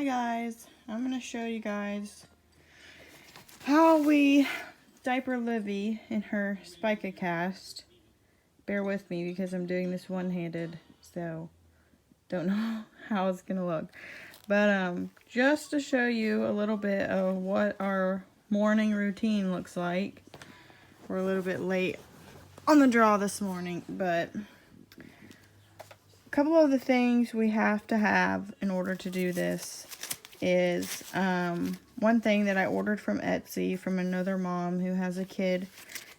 guys, I'm going to show you guys how we diaper Livy in her Spica cast. Bear with me because I'm doing this one-handed, so don't know how it's going to look. But just to show you a little bit of what our morning routine looks like. We're a little bit late on the draw this morning, but a couple of the things we have to have in order to do this is one thing that I ordered from Etsy from another mom who has a kid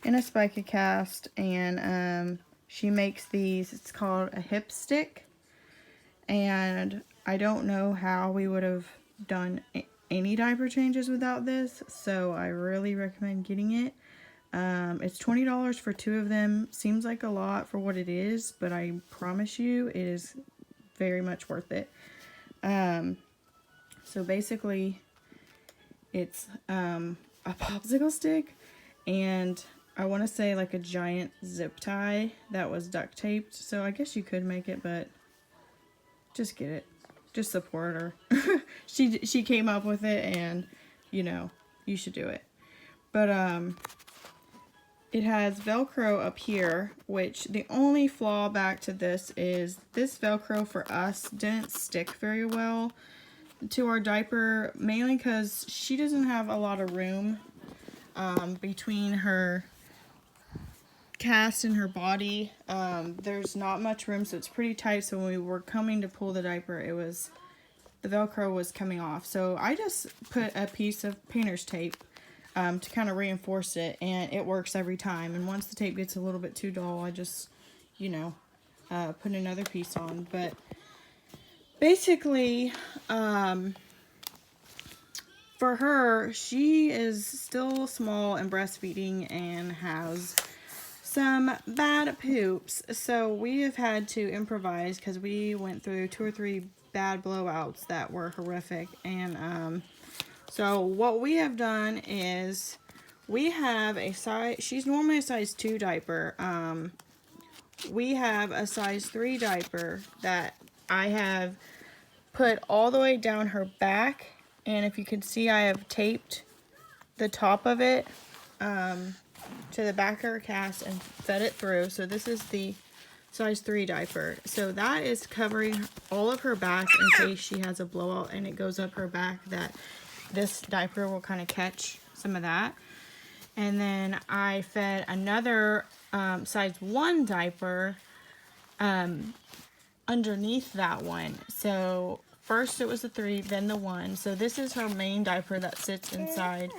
in a Spica cast, and she makes these. It's called a hip stick, and I don't know how we would have done any diaper changes without this, so I really recommend getting it. It's $20 for 2 of them. Seems like a lot for what it is, but I promise you it is very much worth it. So basically it's a popsicle stick and I want to say like a giant zip tie that was duct taped. So I guess you could make it, but just get it. Just support her. She came up with it, and you know, you should do it. But it has Velcro up here, which the only flaw back to this is this Velcro for us didn't stick very well to our diaper, mainly because she doesn't have a lot of room between her cast and her body. There's not much room, so it's pretty tight. So when we were coming to pull the diaper, the Velcro was coming off. So I just put a piece of painter's tape to kind of reinforce it, and it works every time. And once the tape gets a little bit too dull, I just, you know, put another piece on. But basically, for her, she is still small and breastfeeding and has some bad poops. So we have had to improvise because we went through 2 or 3 bad blowouts that were horrific. And so what we have done is we have a size, she's normally a size 2 diaper. We have a size 3 diaper that I have put all the way down her back. And if you can see, I have taped the top of it to the back of her cast and fed it through. So this is the size 3 diaper. So that is covering all of her back in case she has a blowout and it goes up her back, that this diaper will kind of catch some of that. And then I fed another size 1 diaper underneath that one. So first it was the 3, then the 1. So this is her main diaper that sits inside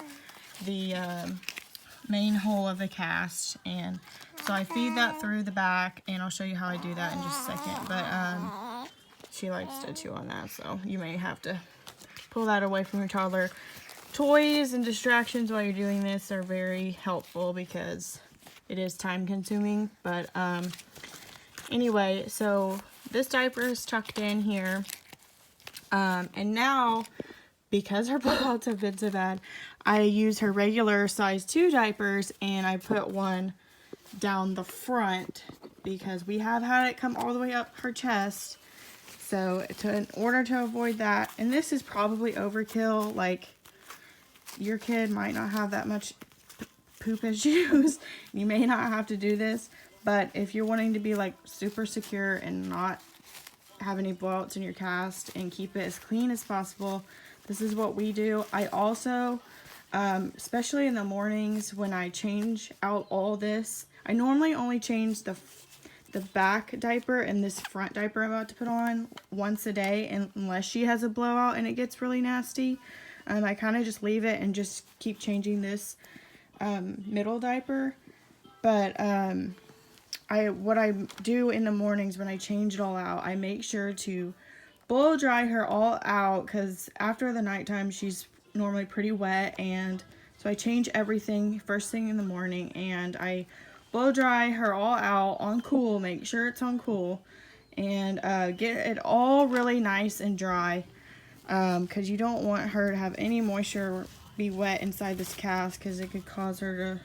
the main hole of the cast. And so I feed that through the back, and I'll show you how I do that in just a second. But she likes to chew on that, so you may have to pull that away from your toddler. Toys and distractions while you're doing this are very helpful because it is time consuming. But anyway, so this diaper is tucked in here. And now, because her blowouts have been so bad, I use her regular size 2 diapers, and I put one down the front because we have had it come all the way up her chest. So in order to avoid that, and this is probably overkill, like your kid might not have that much poop issues. You may not have to do this, but if you're wanting to be like super secure and not have any blowouts in your cast and keep it as clean as possible, this is what we do. I also, especially in the mornings when I change out all this, I normally only change the back diaper and this front diaper I'm about to put on once a day, and unless she has a blowout and it gets really nasty. I kind of just leave it and just keep changing this middle diaper. But what I do in the mornings when I change it all out, I make sure to blow dry her all out, because after the nighttime she's normally pretty wet, and so I change everything first thing in the morning, and I blow dry her all out on cool, make sure it's on cool, and get it all really nice and dry, because you don't want her to have any moisture be wet inside this cast, because it could cause her to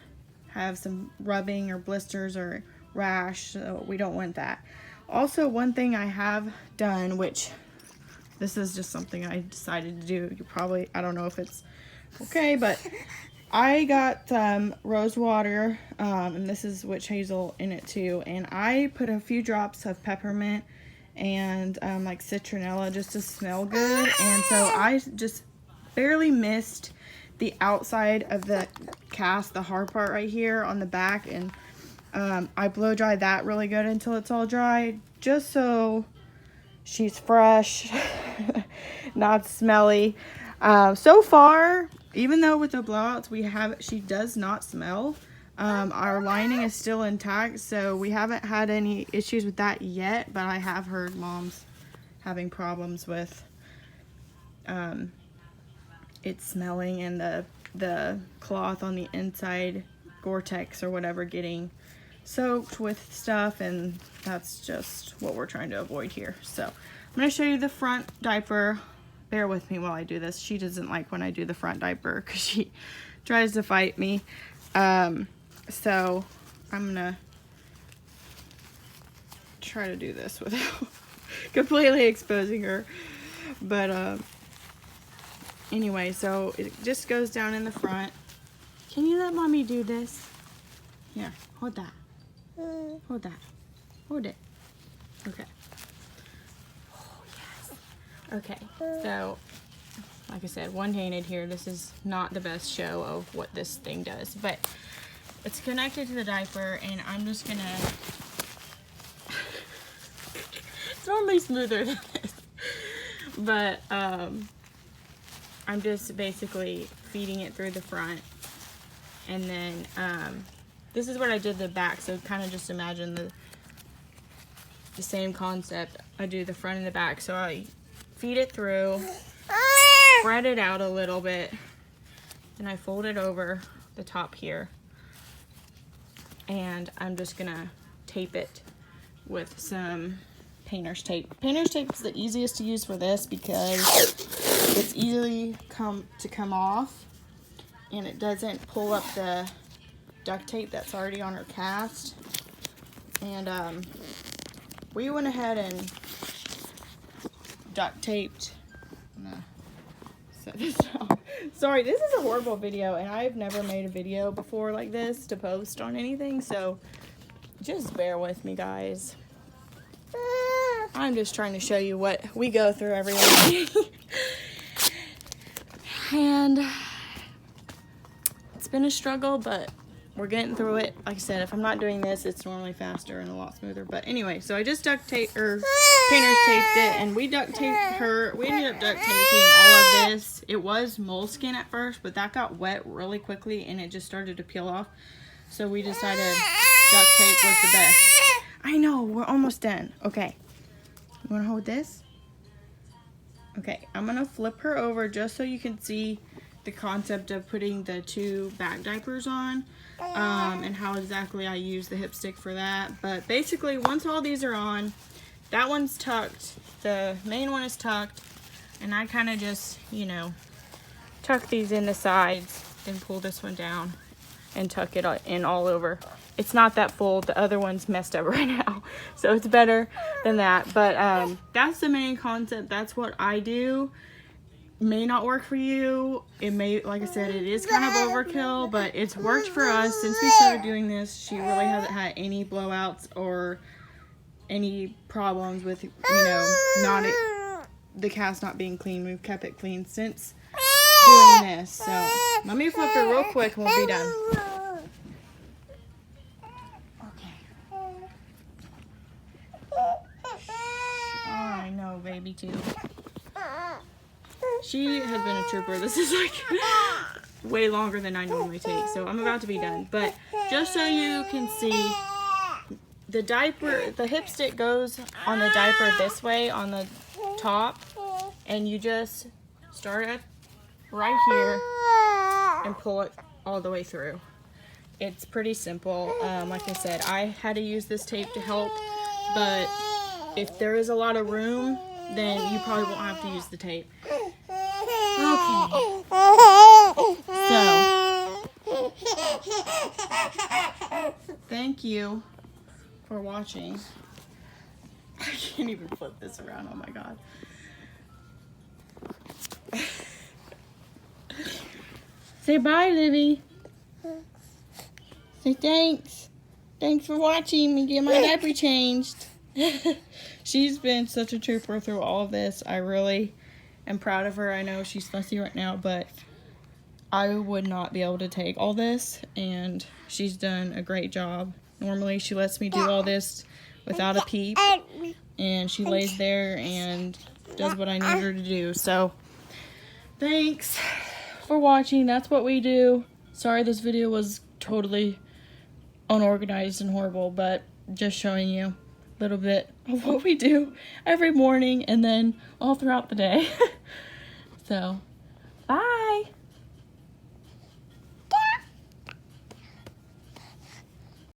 have some rubbing or blisters or rash, so we don't want that. Also, one thing I have done, which this is just something I decided to do. You probably, I don't know if it's okay, but I got rose water, and this is witch hazel in it too, and I put a few drops of peppermint and like citronella just to smell good, and so I just barely missed the outside of the cast, the hard part right here on the back, and I blow dry that really good until it's all dry, just so she's fresh, not smelly. So far, even though with the blowouts she does not smell. Our lining is still intact, so we haven't had any issues with that yet, but I have heard moms having problems with it smelling and the cloth on the inside, Gore-Tex or whatever, getting soaked with stuff, and that's just what we're trying to avoid here. So I'm going to show you the front diaper. Bear with me while I do this. She doesn't like when I do the front diaper because she tries to fight me. So I'm gonna try to do this without completely exposing her. But anyway, so it just goes down in the front. Can you let mommy do this? Here, hold that. Hold that. Hold it. Okay. Oh, yes. Okay, so like I said, one-handed here. This is not the best show of what this thing does, but it's connected to the diaper, and I'm just gonna it's normally smoother than this, but I'm just basically feeding it through the front, and then this is what I did the back, so kind of just imagine the same concept. I do the front and the back, so I feed it through, spread it out a little bit, and I fold it over the top here, and I'm just gonna tape it with some painter's tape. Painter's tape is the easiest to use for this because it's easily come off, and it doesn't pull up the duct tape that's already on her cast. And we went ahead and duct taped. I'm gonna set this up. Sorry, this is a horrible video, and I've never made a video before like this to post on anything, so just bear with me, guys. I'm just trying to show you what we go through every day. And it's been a struggle, but we're getting through it. Like I said, if I'm not doing this, it's normally faster and a lot smoother. But anyway, so I just duct taped, or painter's taped it, and we duct taped her. We ended up duct taping all of this. It was moleskin at first, but that got wet really quickly, and it just started to peel off. So we decided duct tape was the best. I know, we're almost done. Okay, you wanna hold this? Okay, I'm gonna flip her over just so you can see the concept of putting the two back diapers on, and how exactly I use the hip stick for that. But basically, once all these are on, that one's tucked, the main one is tucked, and I kind of just, you know, tuck these in the sides, then pull this one down and tuck it in all over. It's not that full. The other one's messed up right now, so it's better than that. But that's the main concept. That's what I do. May not work for you. It may, like I said, it is kind of overkill, but it's worked for us since we started doing this. She really hasn't had any blowouts or any problems with, you know, the cast not being clean. We've kept it clean since doing this. So let me flip it real quick and we'll be done. I know, baby, too. She has been a trooper. This is like way longer than I normally take, so I'm about to be done. But just so you can see, the diaper, the hip stick goes on the diaper this way on the top, and you just start it right here and pull it all the way through. It's pretty simple. Like I said, I had to use this tape to help, but if there is a lot of room, then you probably won't have to use the tape. Okay. So, thank you for watching. I can't even flip this around. Oh my god. Say bye, Livy. Say thanks. Thanks for watching me get my diaper changed. She's been such a trooper through all of this. I really am proud of her. I know she's fussy right now, but I would not be able to take all this, and she's done a great job. Normally she lets me do all this without a peep, and she lays there and does what I need her to do. So thanks for watching. That's what we do. Sorry this video was totally unorganized and horrible, but just showing you a little bit of what we do every morning and then all throughout the day. So bye.